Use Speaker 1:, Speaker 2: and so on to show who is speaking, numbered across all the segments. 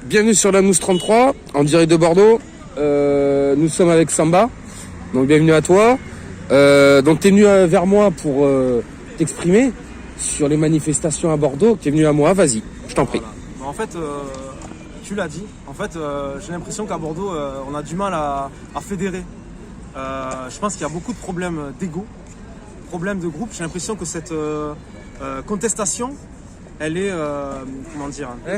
Speaker 1: Bienvenue sur la Mousse 33, en direct de Bordeaux. Nous sommes avec Samba, donc bienvenue à toi. Donc tu es venu vers moi pour t'exprimer sur les manifestations à Bordeaux. Tu es venu à moi, vas-y, je t'en prie.
Speaker 2: Voilà. En fait, tu l'as dit, en fait, j'ai l'impression qu'à Bordeaux, on a du mal à fédérer. Je pense qu'il y a beaucoup de problèmes d'ego, problèmes de groupe. J'ai l'impression que cette contestation, elle est,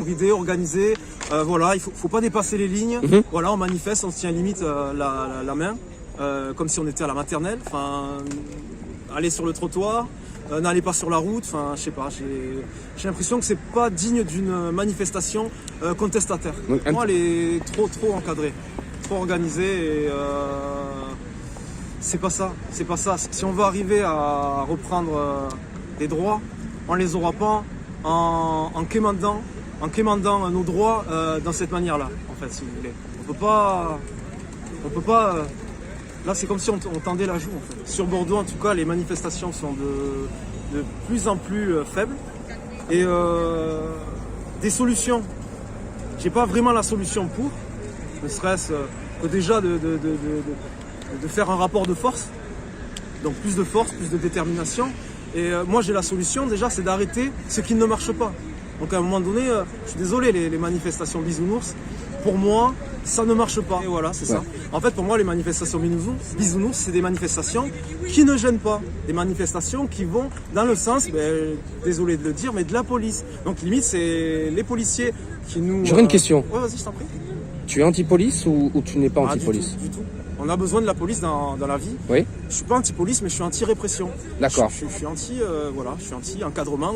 Speaker 2: bridée, organisée. Voilà, il faut pas dépasser les lignes. Voilà, on manifeste, on se tient limite la main, comme si on était à la maternelle. Enfin, aller sur le trottoir, n'allez pas sur la route. Enfin, je sais pas. J'ai l'impression que c'est pas digne d'une manifestation contestataire. Pour moi, elle est trop encadrée, trop organisée. Et, c'est pas ça. Si on veut arriver à reprendre des droits, on les aura pas en quémandant nos droits dans cette manière-là, en fait, si vous voulez. On peut pas. Là, c'est comme si on tendait la joue, en fait. Sur Bordeaux, en tout cas, les manifestations sont de plus en plus faibles. Et des solutions. J'ai pas vraiment la solution pour, ne serait-ce que déjà de faire un rapport de force. Donc plus de force, plus de détermination. Et moi j'ai la solution déjà, c'est d'arrêter ce qui ne marche pas. Donc à un moment donné, je suis désolé, les manifestations bisounours, pour moi, ça ne marche pas. Et voilà, c'est ça. En fait, pour moi, les manifestations bisounours, c'est des manifestations qui ne gênent pas. Des manifestations qui vont dans le sens, désolé de le dire, mais de la police. Donc limite, c'est les policiers qui nous...
Speaker 1: J'aurais une question.
Speaker 2: Ouais, vas-y, je t'en prie.
Speaker 1: Tu es anti-police ou tu n'es pas anti-police?
Speaker 2: Du tout. On a besoin de la police dans la vie.
Speaker 1: Oui.
Speaker 2: Je suis pas anti-police, mais je suis anti-répression.
Speaker 1: D'accord.
Speaker 2: Je suis anti-encadrement.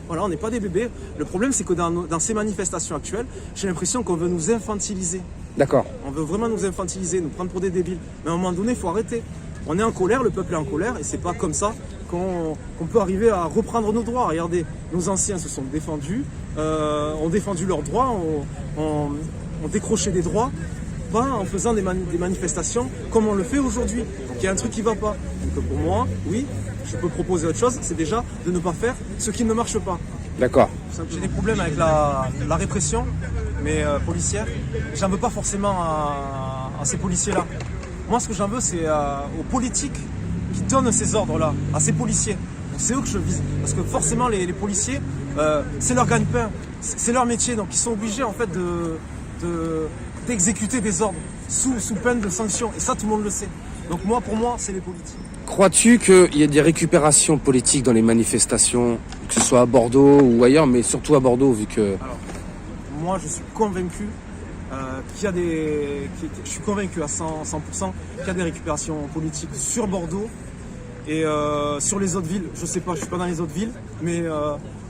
Speaker 2: Voilà, on n'est pas des bébés. Le problème, c'est que dans ces manifestations actuelles, j'ai l'impression qu'on veut nous infantiliser.
Speaker 1: D'accord.
Speaker 2: On veut vraiment nous infantiliser, nous prendre pour des débiles. Mais à un moment donné, il faut arrêter. On est en colère, le peuple est en colère, et c'est pas comme ça qu'on peut arriver à reprendre nos droits. Regardez, nos anciens se sont défendus, ont défendu leurs droits, ont décroché des droits. Pas en faisant des manifestations comme on le fait aujourd'hui. Donc il y a un truc qui ne va pas. Donc pour moi, oui, je peux proposer autre chose, c'est déjà de ne pas faire ce qui ne marche pas.
Speaker 1: D'accord.
Speaker 2: J'ai des problèmes avec la répression, mais policière. J'en veux pas forcément à ces policiers-là. Moi, ce que j'en veux, c'est aux politiques qui donnent ces ordres-là, à ces policiers. C'est eux que je vise. Parce que forcément, les policiers, c'est leur gagne-pain, c'est leur métier. Donc ils sont obligés en fait d'exécuter des ordres sous peine de sanctions. Et ça, tout le monde le sait. Donc pour moi, c'est les politiques.
Speaker 1: Crois-tu qu'il y a des récupérations politiques dans les manifestations, que ce soit à Bordeaux ou ailleurs, mais surtout à Bordeaux, vu que...
Speaker 2: Alors, moi, je suis convaincu qu'il y a je suis convaincu à 100% qu'il y a des récupérations politiques sur Bordeaux et sur les autres villes. Je sais pas, je suis pas dans les autres villes, mais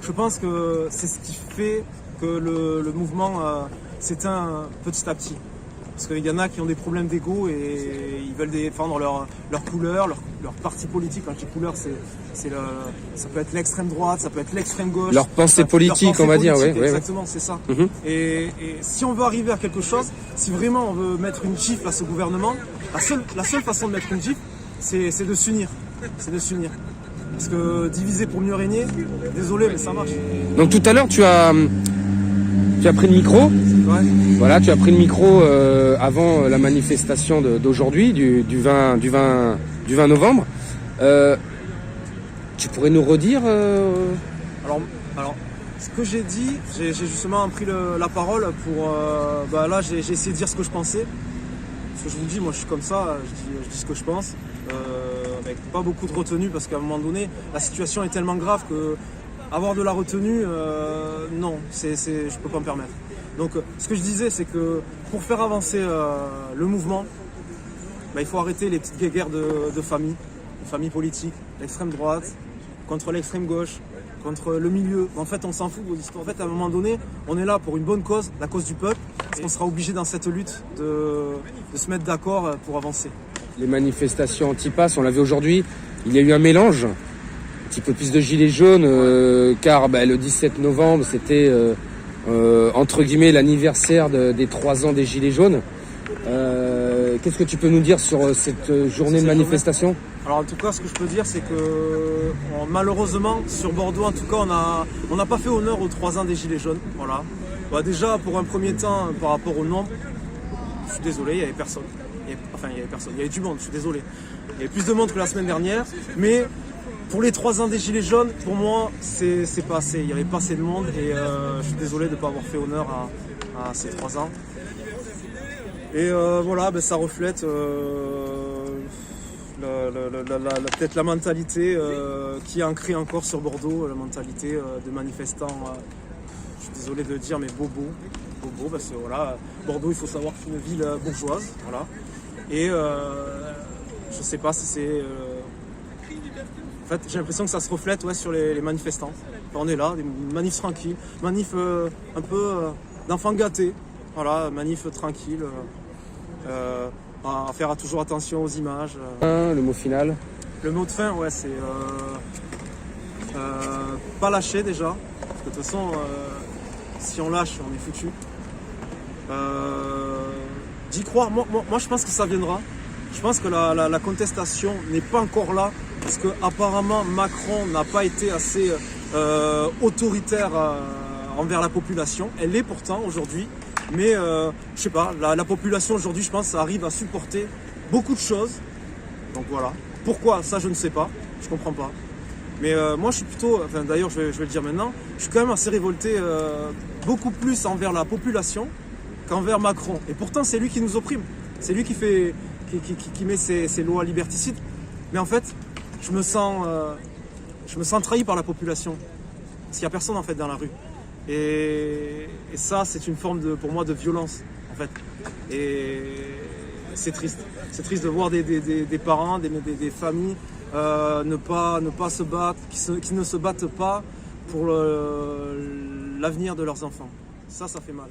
Speaker 2: je pense que c'est ce qui fait que le mouvement s'éteint petit à petit. Parce qu'il y en a qui ont des problèmes d'ego et ils veulent défendre leur couleur, leur parti politique. Quand je dis couleur, ça peut être l'extrême droite, ça peut être l'extrême gauche.
Speaker 1: Leur pensée politique, on va dire, oui.
Speaker 2: Exactement, c'est ça. Et si on veut arriver à quelque chose, si vraiment on veut mettre une gifle à ce gouvernement, la seule façon de mettre une gifle, c'est de s'unir. C'est de s'unir. Parce que diviser pour mieux régner, désolé, mais ça marche.
Speaker 1: Donc tout à l'heure, tu as pris le micro.
Speaker 2: Ouais.
Speaker 1: Voilà, tu as pris le micro avant la manifestation d'aujourd'hui, du 20 novembre. Tu pourrais nous redire
Speaker 2: Alors, ce que j'ai dit, j'ai justement pris la parole pour... là, j'ai essayé de dire ce que je pensais. Parce que je vous dis, moi, je suis comme ça, je dis ce que je pense. Avec pas beaucoup de retenue, parce qu'à un moment donné, la situation est tellement grave que avoir de la retenue, non, je peux pas me permettre. Donc ce que je disais, c'est que pour faire avancer le mouvement, il faut arrêter les petites guéguerres de famille politique, l'extrême droite, contre l'extrême gauche, contre le milieu. En fait, on s'en fout. En fait, à un moment donné, on est là pour une bonne cause, la cause du peuple, parce qu'on sera obligé dans cette lutte de se mettre d'accord pour avancer.
Speaker 1: Les manifestations anti-pass, on l'a vu aujourd'hui, il y a eu un mélange, un petit peu plus de gilets jaunes, car le 17 novembre, c'était entre guillemets l'anniversaire des 3 ans des gilets jaunes. Qu'est-ce que tu peux nous dire sur cette journée de manifestation?
Speaker 2: Alors en tout cas, ce que je peux dire, c'est que malheureusement, sur Bordeaux, en tout cas, on n'a pas fait honneur aux 3 ans des gilets jaunes. Voilà. Bah déjà, pour un premier temps, par rapport au nombre, je suis désolé, il n'y avait personne. Il y avait du monde, je suis désolé. Il y avait plus de monde que la semaine dernière, mais pour les 3 ans des Gilets jaunes, pour moi, c'est pas assez. Il n'y avait pas assez de monde et je suis désolé de ne pas avoir fait honneur à ces 3 ans. Et voilà, ça reflète peut-être la mentalité qui est ancrée encore sur Bordeaux, la mentalité de manifestants, je suis désolé de le dire, mais bobo, parce que voilà, Bordeaux, il faut savoir que c'est une ville bourgeoise, voilà. Et je sais pas si c'est... En fait, j'ai l'impression que ça se reflète sur les manifestants. On est là, des manifs tranquilles, manifs un peu d'enfants gâtés, voilà, manifs tranquilles. À faire toujours attention aux images.
Speaker 1: Le mot final.
Speaker 2: Le mot de fin, c'est pas lâcher déjà. Parce que de toute façon, si on lâche, on est foutu. D'y croire, moi je pense que ça viendra. Je pense que la contestation n'est pas encore là. Parce que apparemment Macron n'a pas été assez autoritaire envers la population. Elle l'est pourtant aujourd'hui. Mais je sais pas, la population aujourd'hui, je pense, ça arrive à supporter beaucoup de choses. Donc voilà. Pourquoi? Ça, je ne sais pas. Je comprends pas. Mais moi, je suis plutôt... Enfin, d'ailleurs, je vais le dire maintenant. Je suis quand même assez révolté beaucoup plus envers la population qu'envers Macron. Et pourtant, c'est lui qui nous opprime. C'est lui qui met ces lois liberticides. Mais en fait, je me sens trahi par la population. Parce qu'il n'y a personne, en fait, dans la rue. Et ça, c'est une forme pour moi de violence, en fait. Et c'est triste. C'est triste de voir des parents, des familles ne pas se battre, qui ne se battent pas pour l'avenir de leurs enfants. Ça fait mal.